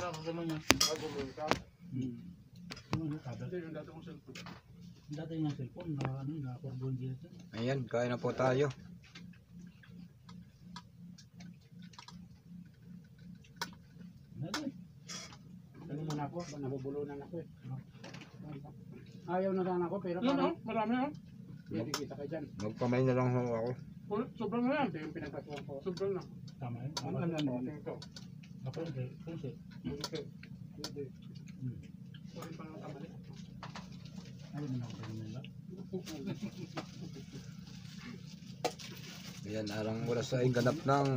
kakagano niya. Dati yung cellphone na ano na carbon dito. Ayan, kain na po tayo. Ano muna ako, nabubulunan ako eh. Ayaw na lang ako pero Ano, marami ha. hindi kita kayo dyan. Magpamay na lang ho ako. Sobrang na yan. Ito yung pinagkatuan ko. Sobrang na. Tama yun. Ano, ito. Ako rin, kunsi. Sorry pa ng kamali. Ayaw mo na ako nila. Ayan, arang oras ay ganap ng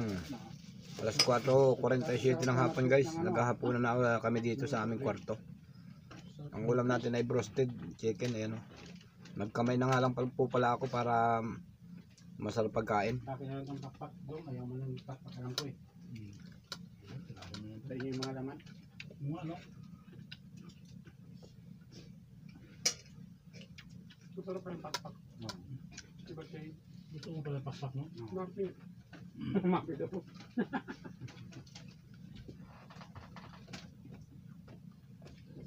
alas 4:47 ng hapon guys. Naghahaponan na kami dito sa aming kwarto. Ang ulam natin ay roasted chicken. Ayan o. Nagkamay na nga lang po pala ako para masarap pagkain. Bakit na lang itong pakpak doon, ayaw mo nang pakpak alam ko eh. Sa inyo yung mga laman. Yung ano? Masarap pa yung pakpak. Diba siya yung Gusto mo pala pakpak, no? market. Mapit ako.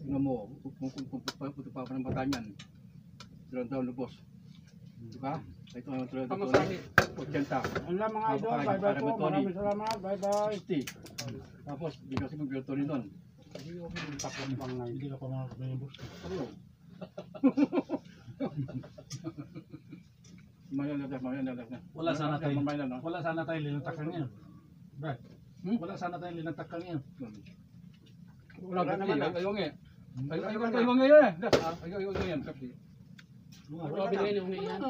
Tingnan mo, kung pa ng bata niyan. 2 taon lubos. Diba? Ito ang 2 taon. Pamasahe. 80. Ano lang mga idol, bye-bye po. Maraming salamat, bye-bye. 50. Tapos, di kasi mag-build to rin doon. Hindi ko tapos pang na Hindi ka pa makakapin yung boss. Mayan. Wala sana tayo. Mayan na. Wala sana tayo linatakan ngayon. Brad. Wala sana tayo linatakan ngayon. Wala naman. Ayaw nga. Ayaw nga yan. Ayaw nga yan. Wala binigay niyo yan.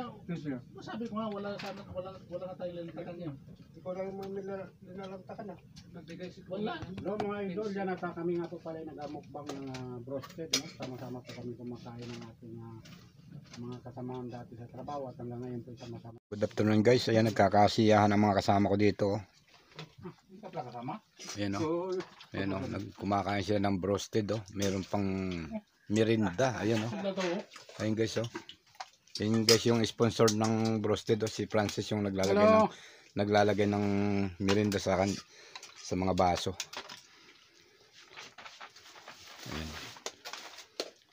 Masabi ko nga, wala na tayo linatakan ngayon. Ikaw lang mo nilalantakan na. Nagbigay si Wala. Hello mga idol, dyan at kami nga po pala nag-amukbang ng broasted. No? Sama-sama po kami kumakain ng ating mga kasamahan dati sa trabaho at hanggang ngayon po sama-sama. Good afternoon guys. Ayan, nagkakasiyahan ang mga kasama ko dito. Hindi ka pala kasama? Ayan o. Ayan o. Kumakain sila ng roasted o. Meron pang merinda. Ayan o. Ayan guys o. Ayan guys yung sponsor ng roasted o. Si Francis yung naglalagay ng merinda sa mga baso. Ayan.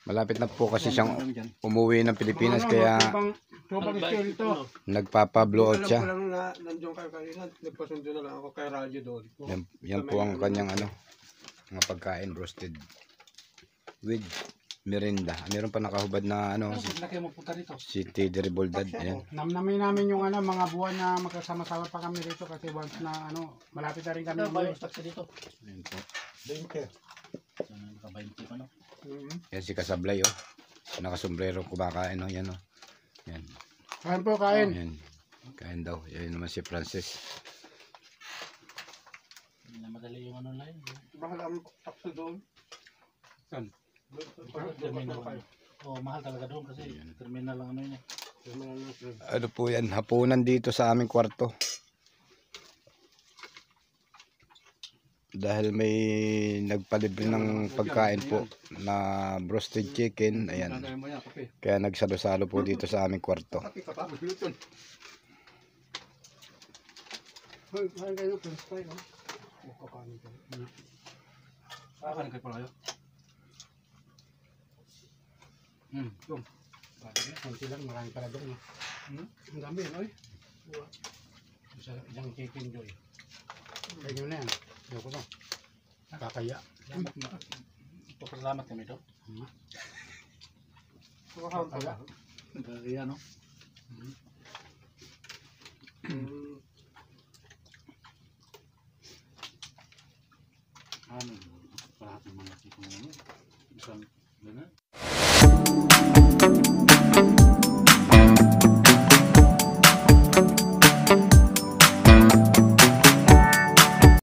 Malapit na po kasi siyang umuwi ng Pilipinas kaya nagpapa-blow out siya. Nandiyon kayo kanina. Nagpasundo na lang ako kay radyo doon. Yan po ang kanyang mga pagkain roasted with merinda. Meron pa nakahubad na si Teddy Reboldad. Ayan. Namnamin namin yung mga buwan na magkasama-sama pa kami dito kasi once na malapit na rin kami. Dito. Ayan po. Naka-20 pa, no? Yan si Kasablay oh. Nakasombrero kumakain oh. Yan oh. Yan. Kain po, kain. Yan. Kain daw. Yan naman si Francis. Hindi na madali yung line. Bahala ang takso doon. Saan? Terminal. Oh, mahal talaga doon kasi terminal lang yun eh. Ano po yan? Hapunan dito sa aming kwarto. Dahil may nagpalibre ng pagkain po na roasted chicken. Ayan. Kaya nagsalo-salo po dito sa aming kwarto. Kain kayo, french fry, no? Kakanin kayo. Kakanin kayo pala kayo. Doon. Kunti lang, marami pala doon. Ang dami, oy. Isang chicken joy. Kaya nyo na yan. Ayoko na. Kakaya. Pasalamat kami to. Kakaya. Kakaya, no? Ano? Parang mga chicken mo. Isang, gano'n?